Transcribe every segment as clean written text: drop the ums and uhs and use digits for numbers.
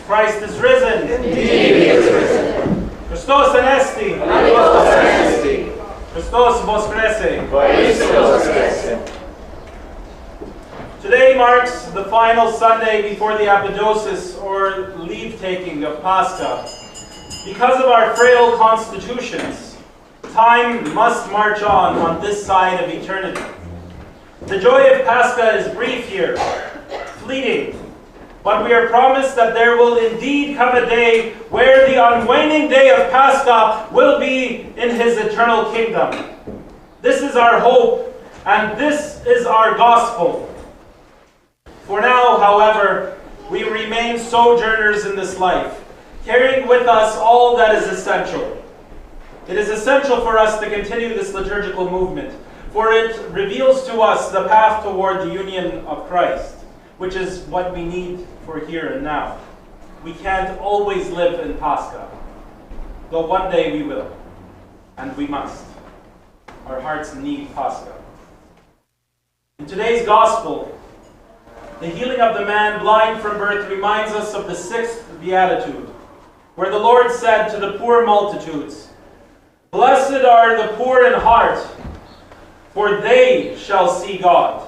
Christ is risen. Indeed he is risen. Christos anesti. Christos anesti. Christos voskrese. Christos voskrese. Today marks the final Sunday before the apodosis, or leave-taking of Pascha. Because of our frail constitutions, time must march on this side of eternity. The joy of Pascha is brief here, fleeting, but we are promised that there will indeed come a day where the unwaning day of Pascha will be in his eternal kingdom. This is our hope, and this is our gospel. For now, however, we remain sojourners in this life, carrying with us all that is essential. It is essential for us to continue this liturgical movement, for it reveals to us the path toward the union of Christ, which is what we need for here and now. We can't always live in Pascha, though one day we will, and we must. Our hearts need Pascha. In today's Gospel, the healing of the man blind from birth reminds us of the 6th Beatitude, where the Lord said to the poor multitudes, "Blessed are the poor in heart, for they shall see God."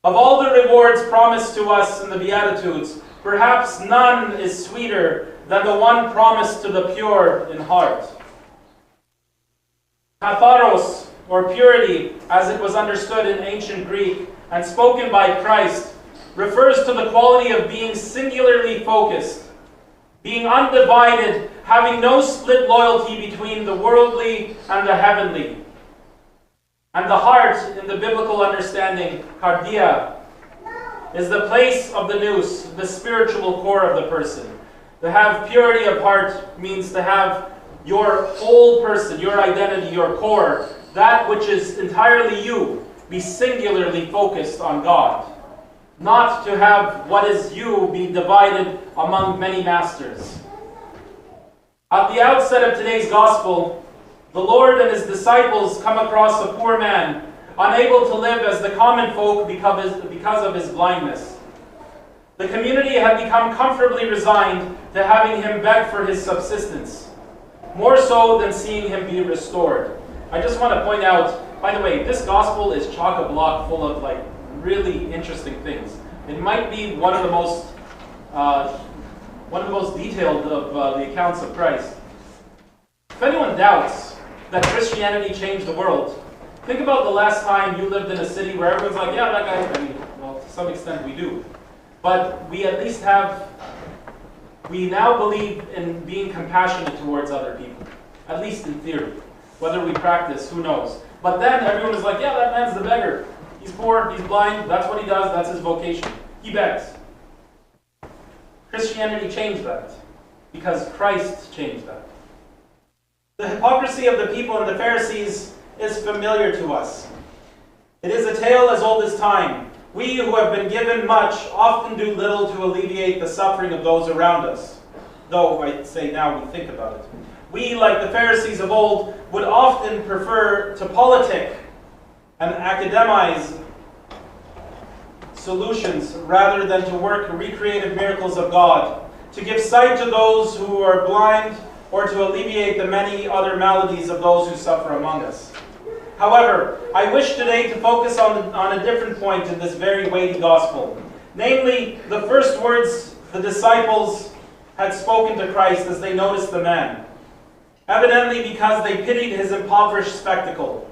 Of all the rewards promised to us in the Beatitudes, perhaps none is sweeter than the one promised to the pure in heart. Katharos, or purity, as it was understood in ancient Greek and spoken by Christ, refers to the quality of being singularly focused, being undivided, having no split loyalty between the worldly and the heavenly. And the heart, in the biblical understanding, kardia, is the place of the nous, the spiritual core of the person. To have purity of heart means to have your whole person, your identity, your core, that which is entirely you, be singularly focused on God. Not to have what is you be divided among many masters. At the outset of today's Gospel, the Lord and his disciples come across a poor man, unable to live as the common folk because of his blindness. The community had become comfortably resigned to having him beg for his subsistence, more so than seeing him be restored. I just want to point out, by the way, this Gospel is chock-a-block full of really interesting things. It might be one of the most detailed of the accounts of Christ. If anyone doubts that Christianity changed the world, think about the last time you lived in a city where everyone's like, yeah, that guy, well, to some extent we do. But we at least we now believe in being compassionate towards other people, at least in theory. Whether we practice, who knows. But then everyone is like, yeah, that man's the beggar. He's poor, he's blind, that's what he does, that's his vocation. He begs. Christianity changed that, because Christ changed that. The hypocrisy of the people and the Pharisees is familiar to us. It is a tale as old as time. We who have been given much often do little to alleviate the suffering of those around us. Though, I'd say now we think about it. We, like the Pharisees of old, would often prefer to politic and academize solutions rather than to work recreative miracles of God, to give sight to those who are blind, or to alleviate the many other maladies of those who suffer among us. However, I wish today to focus on a different point in this very weighty gospel, namely the first words the disciples had spoken to Christ as they noticed the man, evidently because they pitied his impoverished spectacle.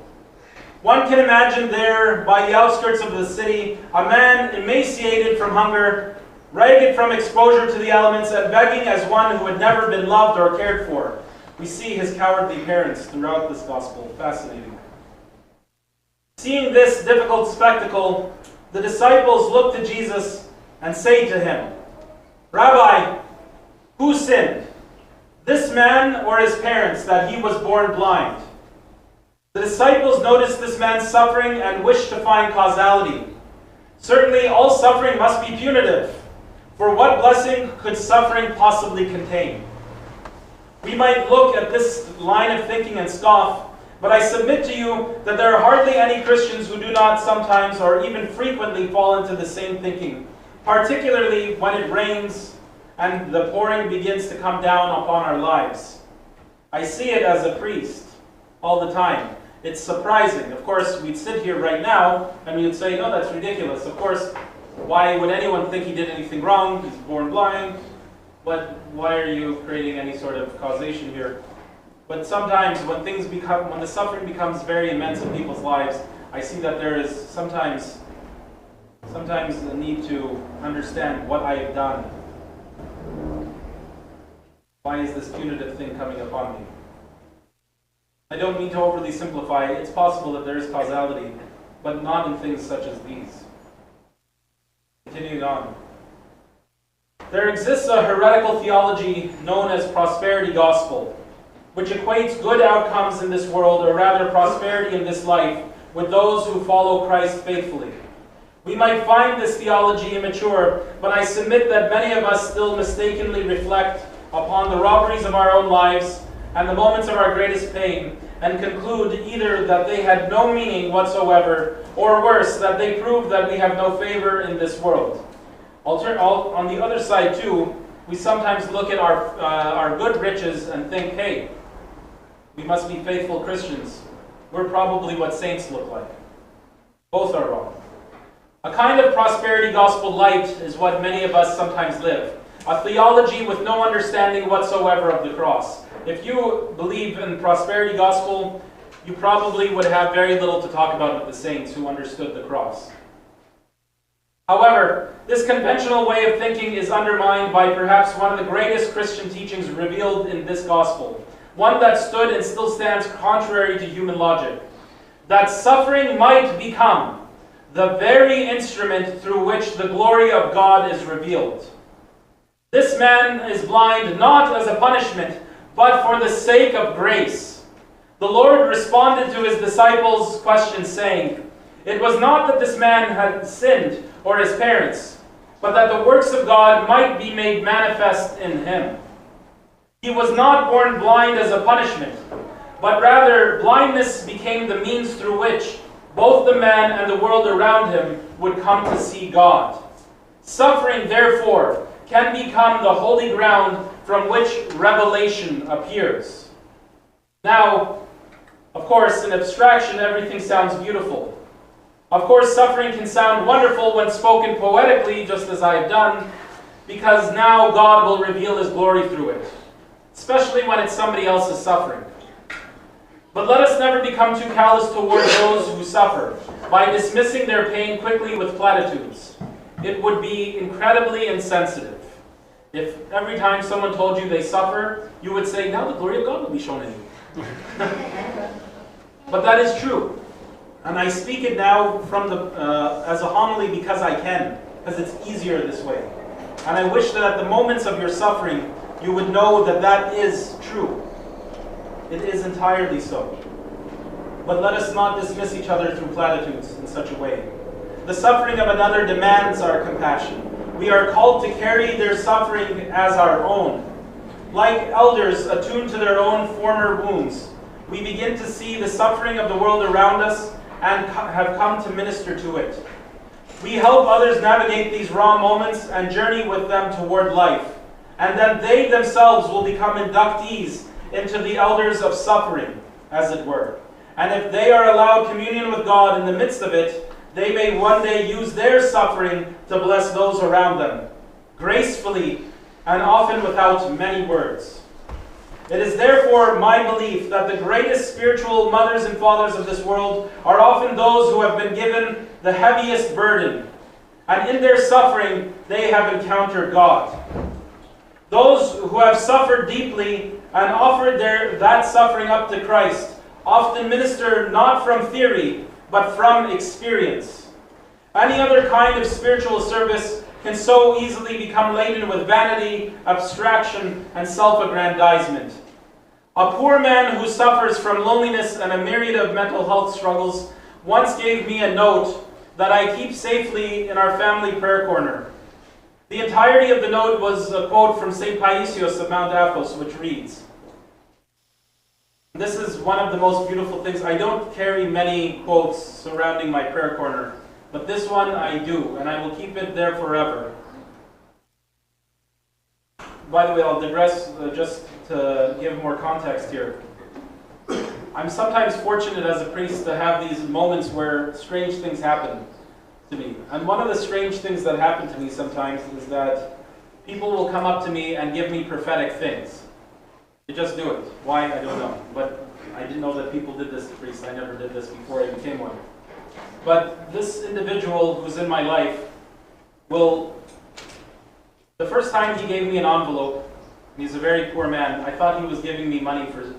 One can imagine there, by the outskirts of the city, a man emaciated from hunger, ragged from exposure to the elements, and begging as one who had never been loved or cared for. We see his cowardly parents throughout this gospel. Fascinating. Seeing this difficult spectacle, the disciples look to Jesus and say to him, "Rabbi, who sinned, this man or his parents, that he was born blind?" The disciples noticed this man's suffering and wished to find causality. Certainly, all suffering must be punitive. For what blessing could suffering possibly contain? We might look at this line of thinking and scoff, but I submit to you that there are hardly any Christians who do not sometimes or even frequently fall into the same thinking, particularly when it rains and the pouring begins to come down upon our lives. I see it as a priest all the time. It's surprising. Of course, we'd sit here right now and we would say, no, that's ridiculous. Of course, why would anyone think he did anything wrong? He's born blind. But why are you creating any sort of causation here? But sometimes when the suffering becomes very immense in people's lives, I see that there is sometimes the need to understand what I have done. Why is this punitive thing coming upon me? I don't mean to overly simplify. It's possible that there is causality, but not in things such as these. Continuing on. There exists a heretical theology known as prosperity gospel, which equates good outcomes in this world, or rather prosperity in this life, with those who follow Christ faithfully. We might find this theology immature, but I submit that many of us still mistakenly reflect upon the robberies of our own lives and the moments of our greatest pain, and conclude either that they had no meaning whatsoever, or worse, that they prove that we have no favor in this world. On the other side too, we sometimes look at our good riches and think, hey, we must be faithful Christians. We're probably what saints look like. Both are wrong. A kind of prosperity gospel light is what many of us sometimes live. A theology with no understanding whatsoever of the cross. If you believe in prosperity gospel, you probably would have very little to talk about with the saints who understood the cross. However, this conventional way of thinking is undermined by perhaps one of the greatest Christian teachings revealed in this gospel, one that stood and still stands contrary to human logic, that suffering might become the very instrument through which the glory of God is revealed. This man is blind not as a punishment, but for the sake of grace. The Lord responded to his disciples' question, saying, "It was not that this man had sinned, or his parents, but that the works of God might be made manifest in him. He was not born blind as a punishment, but rather blindness became the means through which both the man and the world around him would come to see God. Suffering, therefore, can become the holy ground from which revelation appears." Now, of course, in abstraction, everything sounds beautiful. Of course, suffering can sound wonderful when spoken poetically, just as I have done, because now God will reveal His glory through it, especially when it's somebody else's suffering. But let us never become too callous toward those who suffer by dismissing their pain quickly with platitudes. It would be incredibly insensitive if every time someone told you they suffer, you would say, "Now the glory of God will be shown in you." But that is true. And I speak it now from as a homily because I can, because it's easier this way. And I wish that at the moments of your suffering, you would know that that is true. It is entirely so. But let us not dismiss each other through platitudes in such a way. The suffering of another demands our compassion. We are called to carry their suffering as our own. Like elders attuned to their own former wounds, we begin to see the suffering of the world around us and have come to minister to it. We help others navigate these raw moments and journey with them toward life, and then they themselves will become inductees into the elders of suffering, as it were. And if they are allowed communion with God in the midst of it, they may one day use their suffering to bless those around them, gracefully and often without many words. It is therefore my belief that the greatest spiritual mothers and fathers of this world are often those who have been given the heaviest burden, and in their suffering they have encountered God. Those who have suffered deeply and offered that suffering up to Christ often minister not from theory, but from experience. Any other kind of spiritual service can so easily become laden with vanity, abstraction, and self-aggrandizement. A poor man who suffers from loneliness and a myriad of mental health struggles once gave me a note that I keep safely in our family prayer corner. The entirety of the note was a quote from St. Paisios of Mount Athos, which reads, this is one of the most beautiful things. I don't carry many quotes surrounding my prayer corner, but this one I do, and I will keep it there forever. by the way, I'll digress just to give more context here. I'm sometimes fortunate as a priest to have these moments where strange things happen to me. And one of the strange things that happen to me sometimes is that people will come up to me and give me prophetic things. They just do it. Why? I don't know. But I didn't know that people did this to priests. I never did this before I became one. But this individual who's in my life will, the first time he gave me an envelope, he's a very poor man, I thought he was giving me money for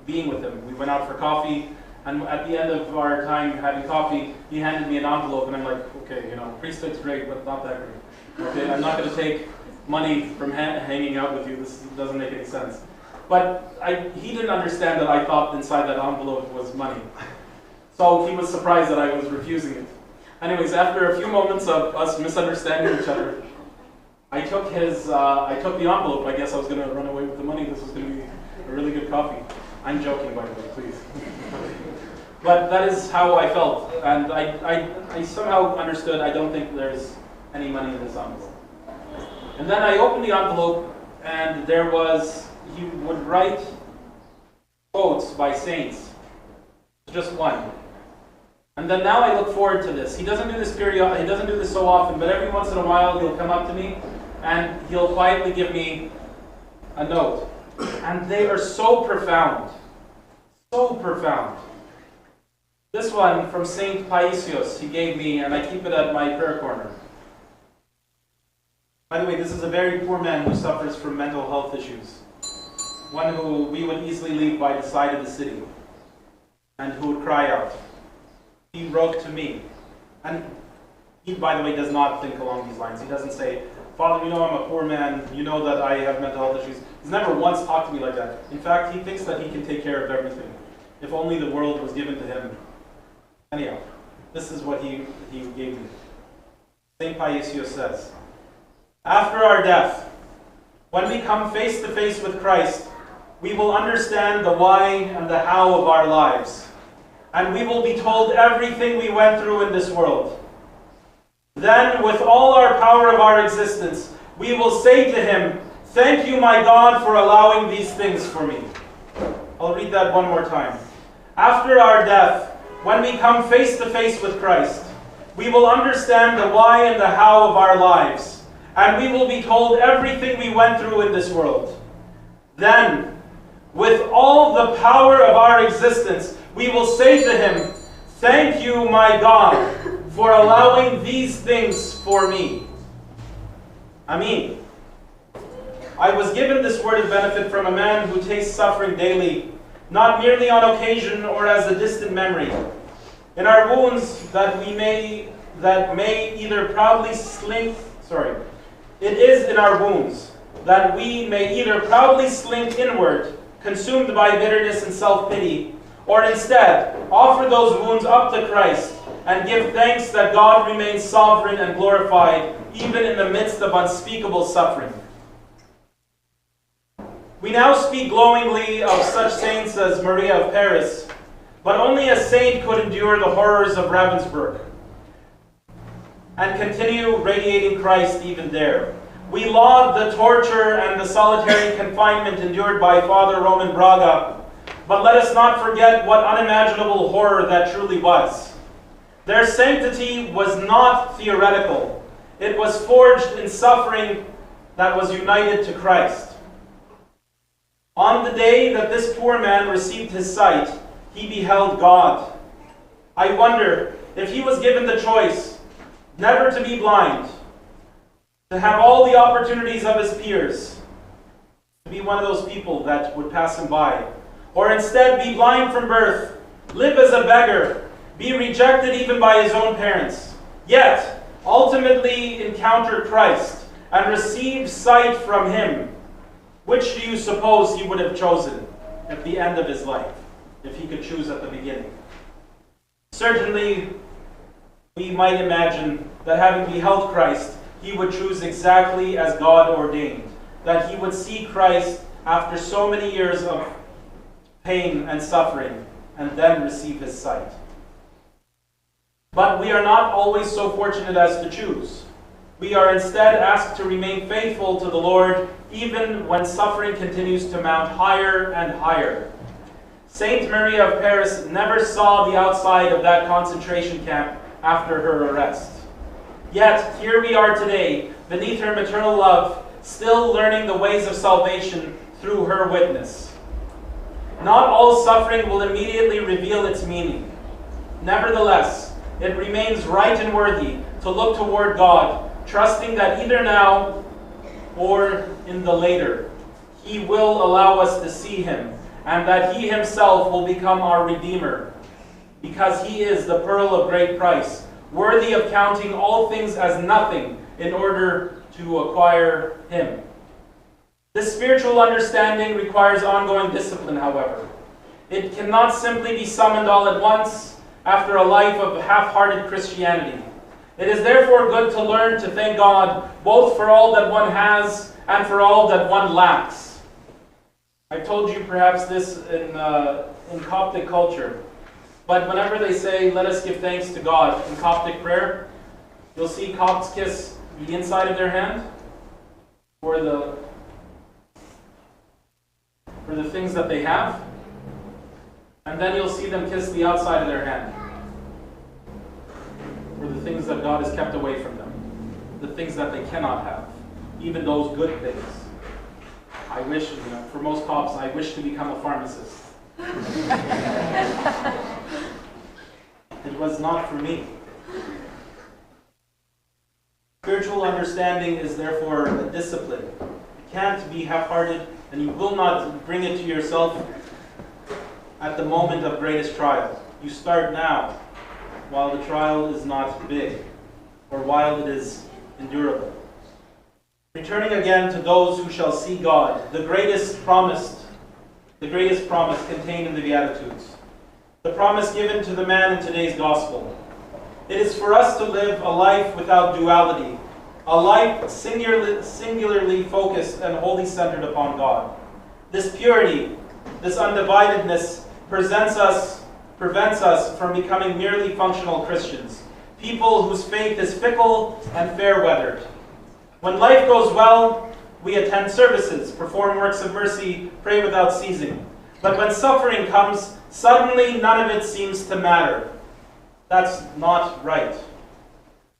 being with him. We went out for coffee, and at the end of our time having coffee, he handed me an envelope, and I'm like, okay, priesthood's great, but not that great. Okay, I'm not going to take money from hanging out with you. This doesn't make any sense. But he didn't understand that I thought inside that envelope was money. So he was surprised that I was refusing it. Anyways, after a few moments of us misunderstanding each other, I took the envelope. I guess I was going to run away with the money. This was going to be a really good coffee. I'm joking, by the way, please. But that is how I felt. And I somehow understood I don't think there's any money in this envelope. And then I opened the envelope, and he would write quotes by saints. Just one. And then now I look forward to this. He doesn't do this he doesn't do this so often, but every once in a while he'll come up to me and he'll quietly give me a note. And they are so profound. So profound. This one from Saint Paisios he gave me, and I keep it at my prayer corner. By the way, this is a very poor man who suffers from mental health issues. One who we would easily leave by the side of the city, and who would cry out. He wrote to me, and he, by the way, does not think along these lines. He doesn't say, Father, I'm a poor man, you know that I have mental health issues. He's never once talked to me like that. In fact, he thinks that he can take care of everything, if only the world was given to him. Anyhow, this is what he gave me. St. Paisios says, after our death, when we come face to face with Christ, we will understand the why and the how of our lives. And we will be told everything we went through in this world. Then, with all our power of our existence, we will say to him, thank you, my God, for allowing these things for me. I'll read that one more time. After our death, when we come face to face with Christ, we will understand the why and the how of our lives. And we will be told everything we went through in this world. Then, with all the power of our existence, we will say to him, thank you, my God, for allowing these things for me. Amen. I was given this word of benefit from a man who tastes suffering daily, not merely on occasion or as a distant memory. In our wounds it is in our wounds that we may either proudly slink inward, consumed by bitterness and self-pity, or instead offer those wounds up to Christ and give thanks that God remains sovereign and glorified even in the midst of unspeakable suffering. We now speak glowingly of such saints as Maria of Paris, but only a saint could endure the horrors of Ravensbrück and continue radiating Christ even there. We laud the torture and the solitary confinement endured by Father Roman Braga, but let us not forget what unimaginable horror that truly was. Their sanctity was not theoretical. It was forged in suffering that was united to Christ. On the day that this poor man received his sight, he beheld God. I wonder if he was given the choice never to be blind, to have all the opportunities of his peers, to be one of those people that would pass him by, or instead be blind from birth, live as a beggar, be rejected even by his own parents, yet ultimately encounter Christ and receive sight from him. Which do you suppose he would have chosen at the end of his life, if he could choose at the beginning? Certainly, we might imagine that having beheld Christ, he would choose exactly as God ordained, that he would see Christ after so many years of pain and suffering, and then receive his sight. But we are not always so fortunate as to choose. We are instead asked to remain faithful to the Lord even when suffering continues to mount higher and higher. Saint Maria of Paris never saw the outside of that concentration camp after her arrest. Yet, here we are today, beneath her maternal love, still learning the ways of salvation through her witness. Not all suffering will immediately reveal its meaning. Nevertheless, it remains right and worthy to look toward God, trusting that either now or in the later, He will allow us to see Him, and that He Himself will become our Redeemer, because He is the pearl of great price, worthy of counting all things as nothing in order to acquire Him. This spiritual understanding requires ongoing discipline, however. It cannot simply be summoned all at once after a life of half-hearted Christianity. It is therefore good to learn to thank God both for all that one has and for all that one lacks. I've told you perhaps this in Coptic culture, but whenever they say, "Let us give thanks to God" in Coptic prayer, you'll see Copts kiss the inside of their hand for the things that they have, and then you'll see them kiss the outside of their hand for the things that God has kept away from them, the things that they cannot have, even those good things. I wish, for most Copts, I wish to become a pharmacist. It was not for me. Spiritual understanding is therefore a discipline. It can't be half-hearted, and you will not bring it to yourself at the moment of greatest trial. You start now, while the trial is not big, or while it is endurable. Returning again to those who shall see God, the greatest promise contained in the Beatitudes. The promise given to the man in today's gospel. It is for us to live a life without duality, a life singularly focused and wholly centered upon God. This purity, this undividedness prevents us from becoming merely functional Christians, people whose faith is fickle and fair-weathered. When life goes well, we attend services, perform works of mercy, pray without ceasing. But when suffering comes, suddenly none of it seems to matter. That's not right.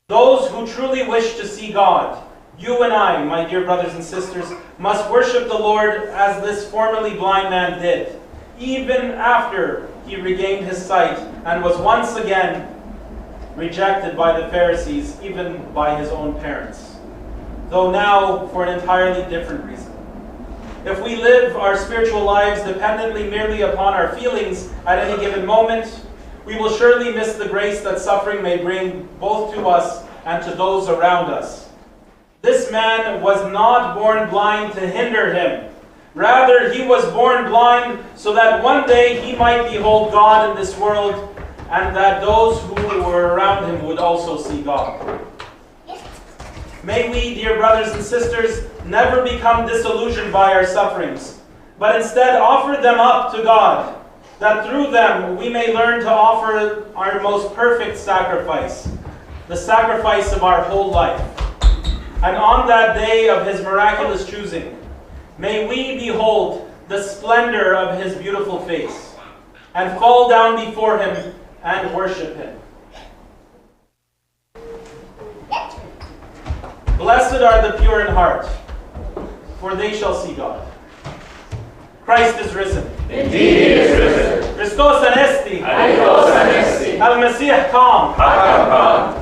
Those who truly wish to see God, you and I, my dear brothers and sisters, must worship the Lord as this formerly blind man did, even after he regained his sight and was once again rejected by the Pharisees, even by his own parents, though now for an entirely different reason. If we live our spiritual lives dependently merely upon our feelings at any given moment, we will surely miss the grace that suffering may bring both to us and to those around us. This man was not born blind to hinder him. Rather, he was born blind so that one day he might behold God in this world, and that those who were around him would also see God. May we, dear brothers and sisters, never become disillusioned by our sufferings, but instead offer them up to God, that through them we may learn to offer our most perfect sacrifice, the sacrifice of our whole life. And on that day of His miraculous choosing, may we behold the splendor of His beautiful face, and fall down before Him and worship Him. Blessed are the pure in heart, for they shall see God. Christ is risen. Indeed He is risen. Christos anesti. Christos anesti. Al Messiah come. Hakam.